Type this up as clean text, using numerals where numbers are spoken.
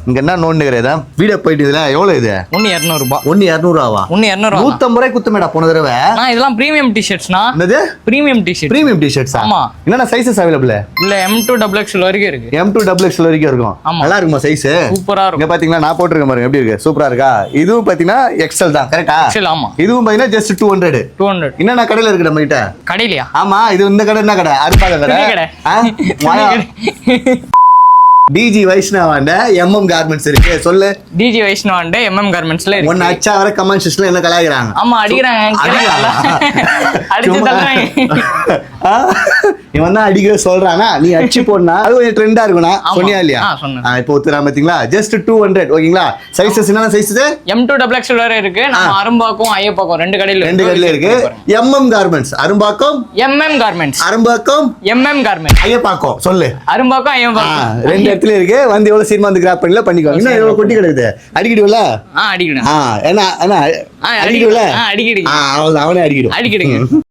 இங்க என்ன நோண்டுகிறதா வீடியோ போயிட்டு இதுல எவ்வளவு இது 1200 ரூபாய் 1200 1200 150 ரூபாய் குத்துமேடா போன தடவை இதெல்லாம் பிரீமியம் டி-ஷர்ட்ஸ்னா என்னது பிரீமியம் டி-ஷர்ட் பிரீமியம் டி-ஷர்ட்ஸ் ஆமா என்னன்னா சைஸஸ் அவேலபிள் இல்ல M2 XXL வரைக்கும் இருக்கு M2 XXL வரைக்கும் இருக்கும் நல்லா இருக்குமா சைஸ் சூப்பரா இருக்கும் இங்க பாத்தீங்களா நான் போட்டுருக்கேன் பாருங்க எப்படி இருக்கு சூப்பரா இருக்கா இதுவும் பாத்தீங்கன்னா XL தான் கரெக்ட்டா XL ஆமா இதுவும் பாத்தீங்கன்னா ஜஸ்ட் 200 என்னன்னா கடையில இருக்கு நம்ம கிட்ட கடையிலயா ஆமா இது இந்த கடை என்ன கடை அருப்பாக கடை மாயா டிஜி வைஷ்ணவாண்ட MM கார்மெண்ட்ஸ் இருக்கு சொல்லு டிஜி வைஷ்ணவாண்ட MM கார்மெண்ட்ஸ்ல இருக்கு ஒன்னு அச்சா வர கமெண்ட் செக்ஷன்ல என்ன கலாய்க்கறாங்க ஆமா அடிக்குறாங்க அடிச்சு தள்ளுறாங்க இவன் தான் அடிக்க சொல்றானா நீ அடிச்சு போடுனா அது கொஞ்சம் ட்ரெண்டா இருக்கும்னா சொன்னியா இல்லையா இப்போ ஒத்துறா பாத்தீங்களா ஜஸ்ட் 200 ஓகேங்களா சைஸஸ் என்னென்ன சைஸஸ் M2 XXL வரை இருக்கு நம்ம அரும்பாக்கம் ஐயப்பாக்கம் ரெண்டு கடையில இருக்கு MM garments Arumbakkam MM garments Arumbakkam MM garments Ayappakkam சொல்லு அரும்பாக்கம் ஐயப்பாக்கம் ரெண்டு இடத்துல இருக்கு வந்து எவ்வளவு சீக்கிரமா வந்து கிராப் பண்ணல பண்ணிக்கோ இன்னும் எவ்வளவு கொட்டி கிடக்குது அடிக்கிடுவல அடிக்கிடு என்ன என்ன அடிக்கிடுவல அடிக்கிடு அவனே அடிக்கிடு